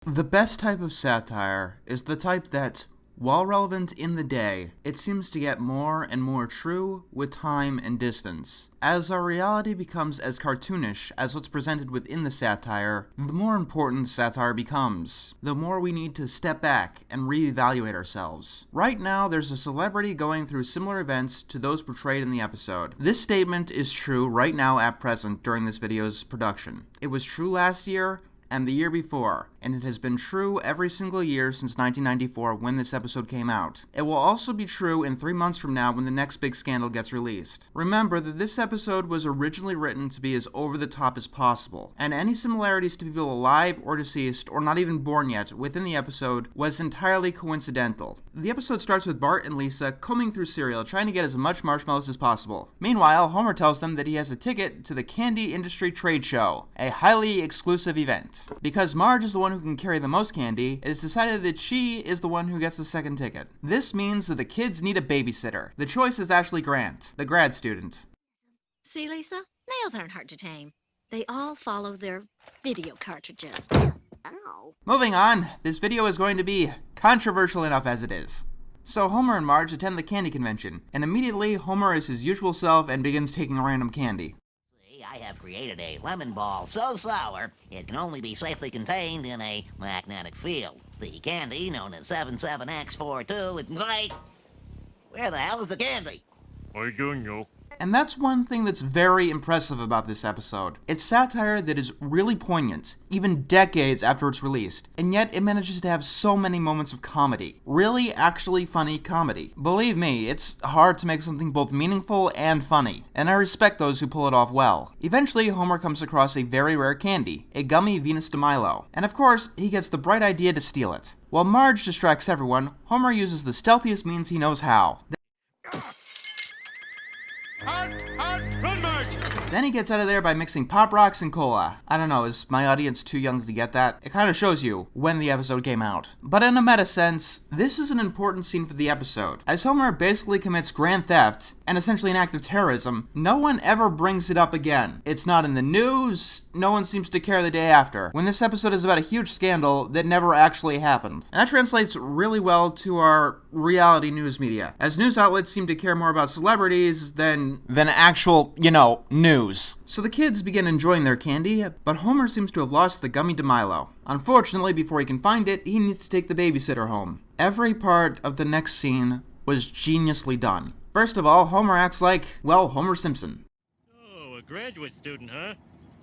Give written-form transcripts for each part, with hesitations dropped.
The best type of satire is the type that, while relevant in the day, it seems to get more and more true with time and distance. As our reality becomes as cartoonish as what's presented within the satire, the more important satire becomes. The more we need to step back and reevaluate ourselves. Right now, there's a celebrity going through similar events to those portrayed in the episode. This statement is true right now at present during this video's production. It was true last year, and the year before, and it has been true every single year since 1994 when this episode came out. It will also be true in 3 months from now when the next big scandal gets released. Remember that this episode was originally written to be as over the top as possible, and any similarities to people alive or deceased or not even born yet within the episode was entirely coincidental. The episode starts with Bart and Lisa combing through cereal trying to get as much marshmallows as possible. Meanwhile, Homer tells them that he has a ticket to the Candy Industry Trade Show, a highly exclusive event. Because Marge is the one who can carry the most candy, it is decided that she is the one who gets the second ticket. This means that the kids need a babysitter. The choice is Ashley Grant, the grad student. See, Lisa? Nails aren't hard to tame. They all follow their video cartridges. Oh. Moving on, this video is going to be controversial enough as it is. So Homer and Marge attend the candy convention, and immediately Homer is his usual self and begins taking random candy. I have created a lemon ball so sour, it can only be safely contained in a magnetic field. The candy, known as 77X42, wait! Where the hell is the candy? I don't know. And that's one thing that's very impressive about this episode. It's satire that is really poignant, even decades after it's released, and yet it manages to have so many moments of comedy. Really, actually funny comedy. Believe me, it's hard to make something both meaningful and funny, and I respect those who pull it off well. Eventually, Homer comes across a very rare candy, a gummy Venus de Milo, and of course, he gets the bright idea to steal it. While Marge distracts everyone, Homer uses the stealthiest means he knows how. Run, Marge! Then he gets out of there by mixing Pop Rocks and Cola. I don't know, is my audience too young to get that? It kind of shows you when the episode came out. But in a meta sense, this is an important scene for the episode. As Homer basically commits grand theft, and essentially an act of terrorism, no one ever brings it up again. It's not in the news, no one seems to care the day after, when this episode is about a huge scandal that never actually happened. And that translates really well to our reality news media, as news outlets seem to care more about celebrities than actual, news. So the kids begin enjoying their candy, but Homer seems to have lost the gummy de Milo. Unfortunately, before he can find it, he needs to take the babysitter home. Every part of the next scene was geniusly done. First of all, Homer acts like, well, Homer Simpson. Oh, a graduate student, huh?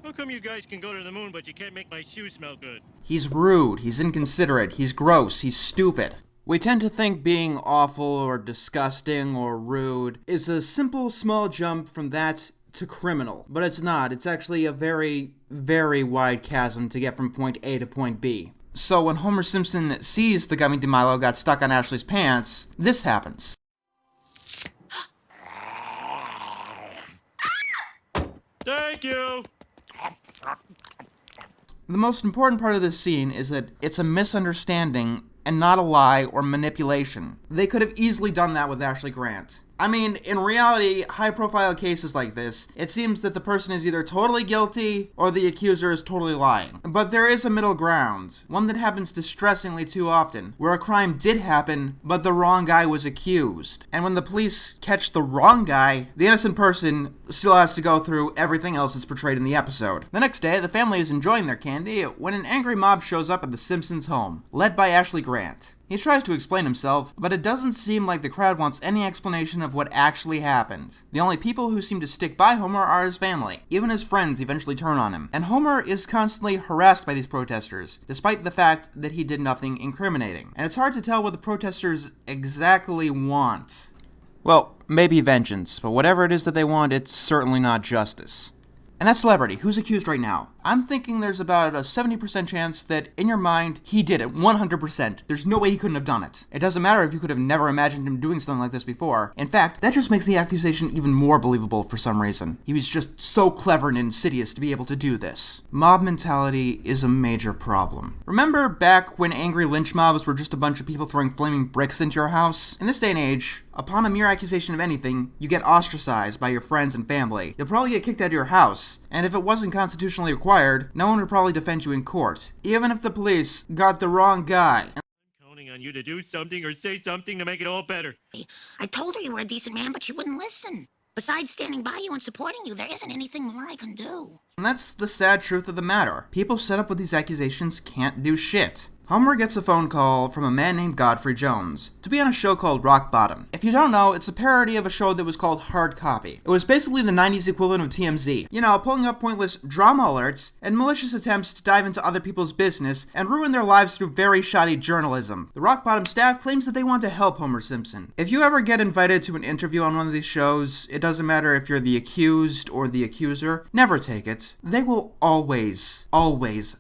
How come you guys can go to the moon, but you can't make my shoes smell good? He's rude, he's inconsiderate, he's gross, he's stupid. We tend to think being awful or disgusting or rude is a simple small jump from that to criminal, but it's not. It's actually a very, very wide chasm to get from point A to point B. So when Homer Simpson sees the gummy de Milo got stuck on Ashley's pants, this happens. Thank you! The most important part of this scene is that it's a misunderstanding and not a lie or manipulation. They could have easily done that with Ashley Grant. I mean, in reality, high-profile cases like this, it seems that the person is either totally guilty or the accuser is totally lying. But there is a middle ground, one that happens distressingly too often, where a crime did happen, but the wrong guy was accused. And when the police catch the wrong guy, the innocent person still has to go through everything else that's portrayed in the episode. The next day, the family is enjoying their candy when an angry mob shows up at the Simpsons' home, led by Ashley Grant. He tries to explain himself, but it doesn't seem like the crowd wants any explanation of what actually happened. The only people who seem to stick by Homer are his family. Even his friends eventually turn on him. And Homer is constantly harassed by these protesters, despite the fact that he did nothing incriminating. And it's hard to tell what the protesters exactly want. Well, maybe vengeance, but whatever it is that they want, it's certainly not justice. And that celebrity, who's accused right now? I'm thinking there's about a 70% chance that, in your mind, he did it, 100%. There's no way he couldn't have done it. It doesn't matter if you could have never imagined him doing something like this before. In fact, that just makes the accusation even more believable for some reason. He was just so clever and insidious to be able to do this. Mob mentality is a major problem. Remember back when angry lynch mobs were just a bunch of people throwing flaming bricks into your house? In this day and age, upon a mere accusation of anything, you get ostracized by your friends and family. You'll probably get kicked out of your house, and if it wasn't constitutionally required, fired, no one would probably defend you in court, even if the police got the wrong guy. Counting on you to do something or say something to make it all better. I told her you were a decent man, but she wouldn't listen. Besides standing by you and supporting you, there isn't anything more I can do. And that's the sad truth of the matter. People set up with these accusations can't do shit. Homer gets a phone call from a man named Godfrey Jones to be on a show called Rock Bottom. If you don't know, it's a parody of a show that was called Hard Copy. It was basically the 90s equivalent of TMZ. You know, pulling up pointless drama alerts and malicious attempts to dive into other people's business and ruin their lives through very shoddy journalism. The Rock Bottom staff claims that they want to help Homer Simpson. If you ever get invited to an interview on one of these shows, it doesn't matter if you're the accused or the accuser, never take it. They will always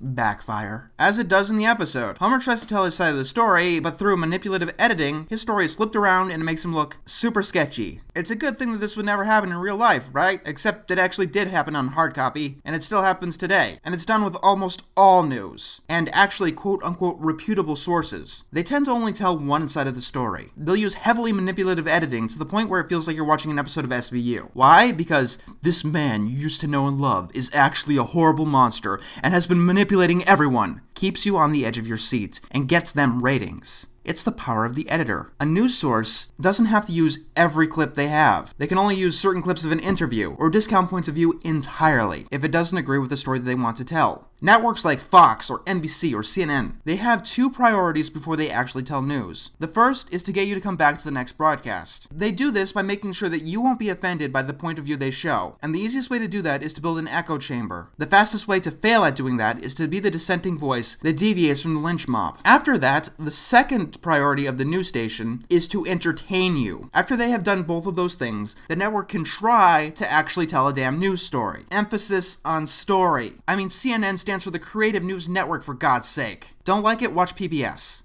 backfire. As it does in the episode. Homer tries to tell his side of the story, but through manipulative editing, his story is flipped around and it makes him look super sketchy. It's a good thing that this would never happen in real life, right? Except it actually did happen on Hard Copy, and it still happens today. And it's done with almost all news, and actually quote-unquote reputable sources. They tend to only tell one side of the story. They'll use heavily manipulative editing to the point where it feels like you're watching an episode of SVU. Why? Because this man you used to know and love is actually a horrible monster and has been manipulating everyone. Keeps you on the edge of your seat and gets them ratings. It's the power of the editor. A news source doesn't have to use every clip they have. They can only use certain clips of an interview or discount points of view entirely if it doesn't agree with the story that they want to tell. Networks like Fox or NBC or CNN, they have two priorities before they actually tell news. The first is to get you to come back to the next broadcast. They do this by making sure that you won't be offended by the point of view they show, and the easiest way to do that is to build an echo chamber. The fastest way to fail at doing that is to be the dissenting voice that deviates from the lynch mob. After that, the second priority of the news station is to entertain you. After they have done both of those things, the network can try to actually tell a damn news story. Emphasis on story. I mean, CNN stands for the Creative News Network, for God's sake. Don't like it? Watch PBS.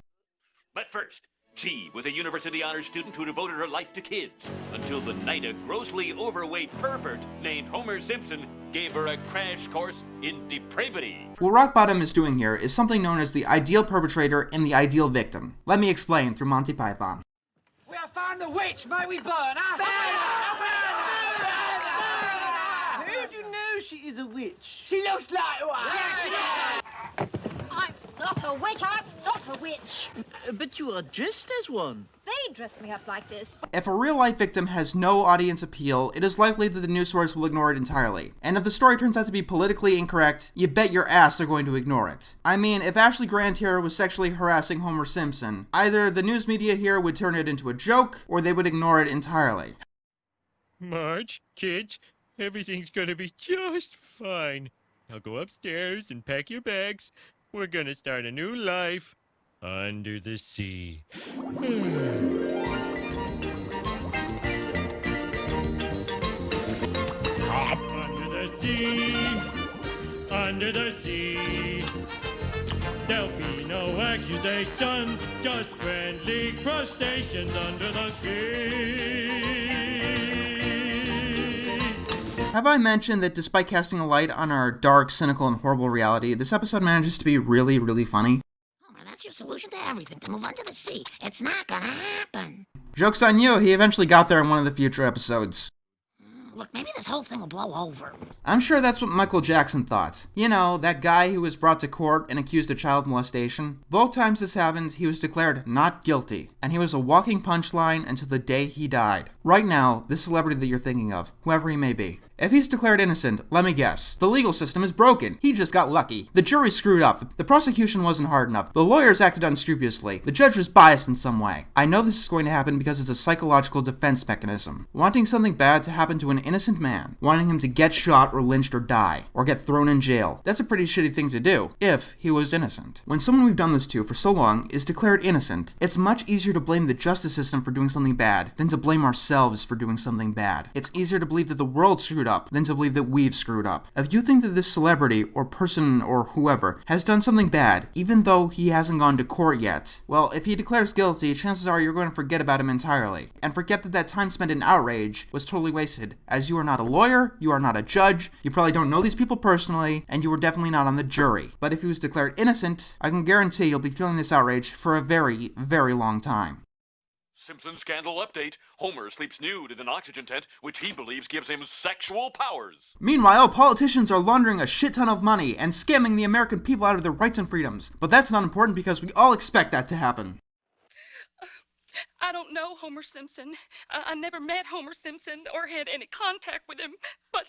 But first, she was a university honors student who devoted her life to kids until the night a grossly overweight pervert named Homer Simpson gave her a crash course in depravity. What Rock Bottom is doing here is something known as the ideal perpetrator and the ideal victim. Let me explain through Monty Python. We have found the witch. May we burn her? Who do you know she is a witch? She looks like one. I'm not a witch. I'm not a witch. But you are dressed as one. They dressed me up like this. If a real-life victim has no audience appeal, it is likely that the news source will ignore it entirely. And if the story turns out to be politically incorrect, you bet your ass they're going to ignore it. I mean, if Ashley Grant here was sexually harassing Homer Simpson, either the news media here would turn it into a joke, or they would ignore it entirely. Marge, kids, everything's gonna be just fine. Now go upstairs and pack your bags. We're gonna start a new life under the sea. Under the sea, under the sea. There'll be no accusations, just friendly crustaceans under the sea. Have I mentioned that despite casting a light on our dark, cynical, and horrible reality, this episode manages to be really, really funny? Homer, that's your solution to everything, to move under the sea. It's not gonna happen. Joke's on you, he eventually got there in one of the future episodes. Look, maybe this whole thing will blow over. I'm sure that's what Michael Jackson thought. You know, that guy who was brought to court and accused of child molestation. Both times this happened, he was declared not guilty, and he was a walking punchline until the day he died. Right now, this celebrity that you're thinking of, whoever he may be, if he's declared innocent, let me guess, the legal system is broken. He just got lucky. The jury screwed up. The prosecution wasn't hard enough. The lawyers acted unscrupulously. The judge was biased in some way. I know this is going to happen because it's a psychological defense mechanism. Wanting something bad to happen to an innocent man, wanting him to get shot or lynched or die, or get thrown in jail, that's a pretty shitty thing to do, if he was innocent. When someone we've done this to for so long is declared innocent, it's much easier to blame the justice system for doing something bad than to blame ourselves for doing something bad. It's easier to believe that the world screwed up than to believe that we've screwed up. If you think that this celebrity or person or whoever has done something bad, even though he hasn't gone to court yet, well, if he declares guilty, chances are you're going to forget about him entirely, and forget that that time spent in outrage was totally wasted, as you are not a lawyer, you are not a judge, you probably don't know these people personally, and you were definitely not on the jury. But if he was declared innocent, I can guarantee you'll be feeling this outrage for a very, very long time. Simpson scandal update. Homer sleeps nude in an oxygen tent, which he believes gives him sexual powers. Meanwhile, politicians are laundering a shit ton of money and scamming the American people out of their rights and freedoms. But that's not important because we all expect that to happen. I don't know Homer Simpson. I never met Homer Simpson or had any contact with him, but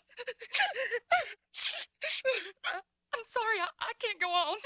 I'm sorry, I can't go on.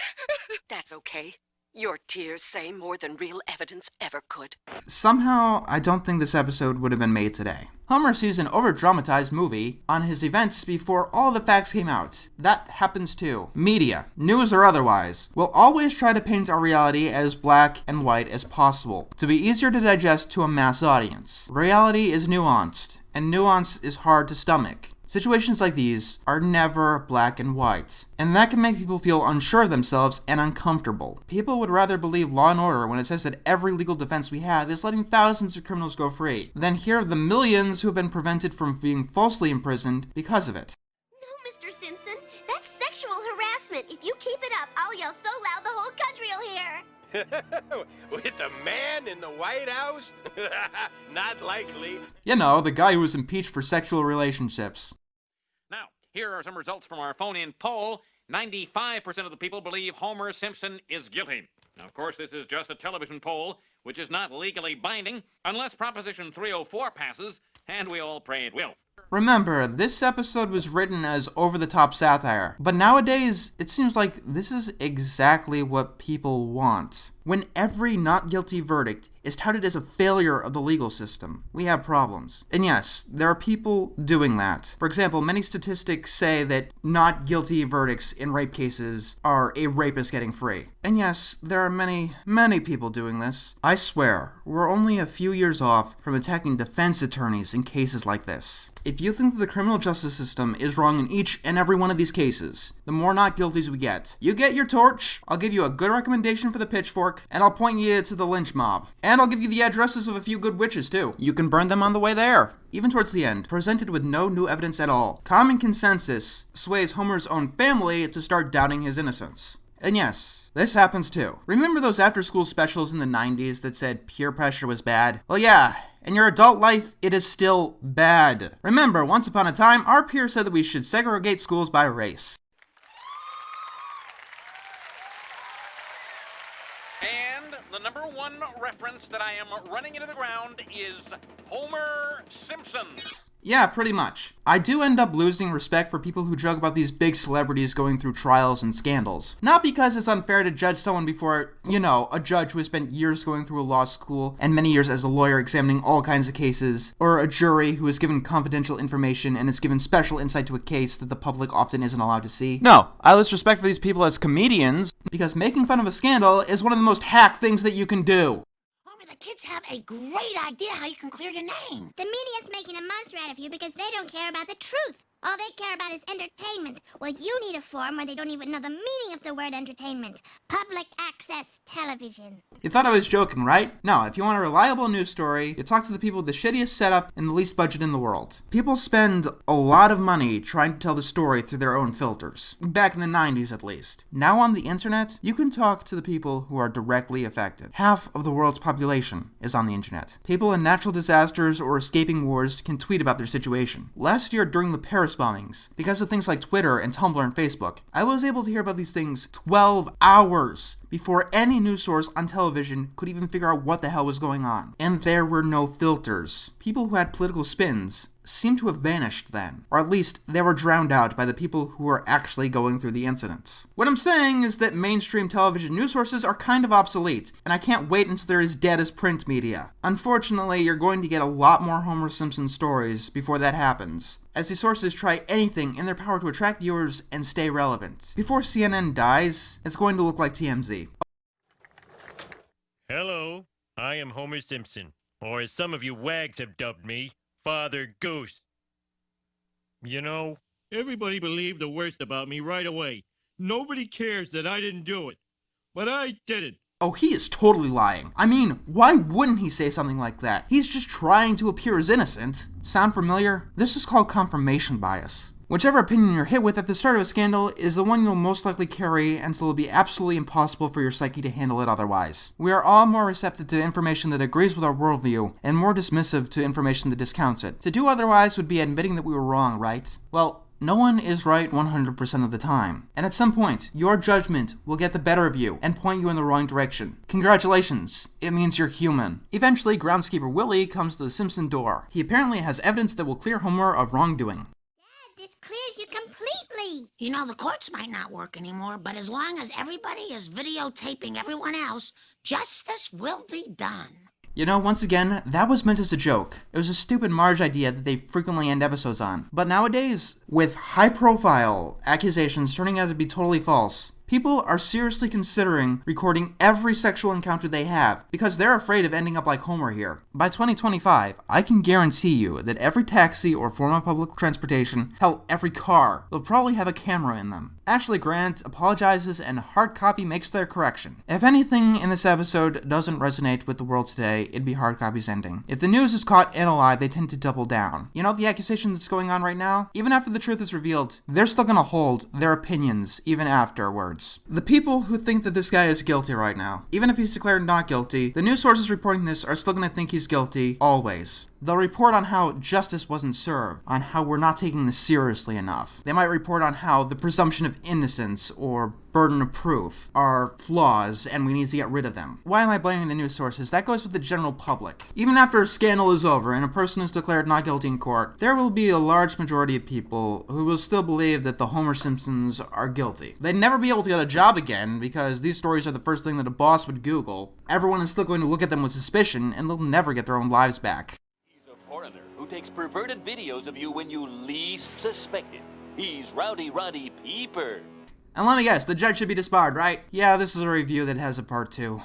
That's okay. Your tears say more than real evidence ever could. Somehow, I don't think this episode would have been made today. Homer sees an over-dramatized movie on his events before all the facts came out. That happens too. Media, news or otherwise, will always try to paint our reality as black and white as possible, to be easier to digest to a mass audience. Reality is nuanced, and nuance is hard to stomach. Situations like these are never black and white, and that can make people feel unsure of themselves and uncomfortable. People would rather believe Law and Order when it says that every legal defense we have is letting thousands of criminals go free, than hear of the millions who have been prevented from being falsely imprisoned because of it. No, Mr. Simpson, that's sexual harassment. If you keep it up, I'll yell so loud the whole country will hear. With the man in the White House? Not likely. You know, the guy who was impeached for sexual relationships. Now, here are some results from our phone-in poll. 95% of the people believe Homer Simpson is guilty. Now, of course, this is just a television poll, which is not legally binding, unless Proposition 304 passes, and we all pray it will. Remember, this episode was written as over-the-top satire, but nowadays, it seems like this is exactly what people want. When every not guilty verdict is touted as a failure of the legal system, we have problems. And yes, there are people doing that. For example, many statistics say that not guilty verdicts in rape cases are a rapist getting free. And yes, there are many, many people doing this. I swear, we're only a few years off from attacking defense attorneys in cases like this. If you think that the criminal justice system is wrong in each and every one of these cases, the more not guilties we get. You get your torch, I'll give you a good recommendation for the pitchfork, and I'll point you to the lynch mob. And I'll give you the addresses of a few good witches too. You can burn them on the way there. Even towards the end, presented with no new evidence at all, common consensus sways Homer's own family to start doubting his innocence. And yes, this happens too. Remember those after-school specials in the 90s that said peer pressure was bad? Well, yeah. In your adult life, it is still bad. Remember, once upon a time, our peers said that we should segregate schools by race. And the number one reference that I am running into the ground is Homer Simpson. Yeah, pretty much. I do end up losing respect for people who joke about these big celebrities going through trials and scandals. Not because it's unfair to judge someone before, you know, a judge who has spent years going through a law school and many years as a lawyer examining all kinds of cases, or a jury who is given confidential information and is given special insight to a case that the public often isn't allowed to see. No, I lose respect for these people as comedians because making fun of a scandal is one of the most hack things that you can do. The kids have a great idea how you can clear your name. The media's making a monster out of you because they don't care about the truth. All they care about is entertainment. Well, you need a forum where they don't even know the meaning of the word entertainment. Public access television. You thought I was joking, right? No, if you want a reliable news story, you talk to the people with the shittiest setup and the least budget in the world. People spend a lot of money trying to tell the story through their own filters. Back in the 90s, at least. Now on the internet, you can talk to the people who are directly affected. Half of the world's population is on the internet. People in natural disasters or escaping wars can tweet about their situation. Last year, during the Paris bombings, because of things like Twitter and Tumblr and Facebook, I was able to hear about these things 12 hours before any news source on television could even figure out what the hell was going on. And there were no filters. People who had political spins seem to have vanished then. Or at least they were drowned out by the people who were actually going through the incidents. What I'm saying is that mainstream television news sources are kind of obsolete, and I can't wait until they're as dead as print media. Unfortunately, you're going to get a lot more Homer Simpson stories before that happens, as these sources try anything in their power to attract viewers and stay relevant. Before CNN dies, it's going to look like TMZ. Hello, I am Homer Simpson, or as some of you wags have dubbed me, Father Goose. You know, everybody believed the worst about me right away. Nobody cares that I didn't do it. But I did it. Oh, he is totally lying. I mean, why wouldn't he say something like that? He's just trying to appear as innocent. Sound familiar? This is called confirmation bias. Whichever opinion you're hit with at the start of a scandal is the one you'll most likely carry, and so it'll be absolutely impossible for your psyche to handle it otherwise. We are all more receptive to information that agrees with our worldview, and more dismissive to information that discounts it. To do otherwise would be admitting that we were wrong, right? Well, no one is right 100% of the time. And at some point, your judgment will get the better of you and point you in the wrong direction. Congratulations, it means you're human. Eventually, groundskeeper Willie comes to the Simpson door. He apparently has evidence that will clear Homer of wrongdoing. This clears you completely. You know, the courts might not work anymore, but as long as everybody is videotaping everyone else, justice will be done. You know, once again, that was meant as a joke. It was a stupid Marge idea that they frequently end episodes on. But nowadays, with high-profile accusations turning out to be totally false, people are seriously considering recording every sexual encounter they have because they're afraid of ending up like Homer here. By 2025, I can guarantee you that every taxi or form of public transportation, hell, every car, will probably have a camera in them. Ashley Grant apologizes and hard copy makes their correction. If anything in this episode doesn't resonate with the world today, it'd be hard copy's ending. If the news is caught in a lie, they tend to double down. You know the accusation that's going on right now? Even after the truth is revealed, they're still gonna hold their opinions even afterwards. The people who think that this guy is guilty right now, even if he's declared not guilty, the news sources reporting this are still gonna think he's guilty, always. They'll report on how justice wasn't served, on how we're not taking this seriously enough. They might report on how the presumption of innocence or burden of proof are flaws and we need to get rid of them. Why am I blaming the news sources? That goes with the general public. Even after a scandal is over and a person is declared not guilty in court, there will be a large majority of people who will still believe that the Homer Simpsons are guilty. They'd never be able to get a job again because these stories are the first thing that a boss would Google. Everyone is still going to look at them with suspicion and they'll never get their own lives back. He's a foreigner who takes perverted videos of you when you least suspect it. He's Rowdy Roddy Peeper. And let me guess, the judge should be disbarred, right? Yeah, this is a review that has a part 2.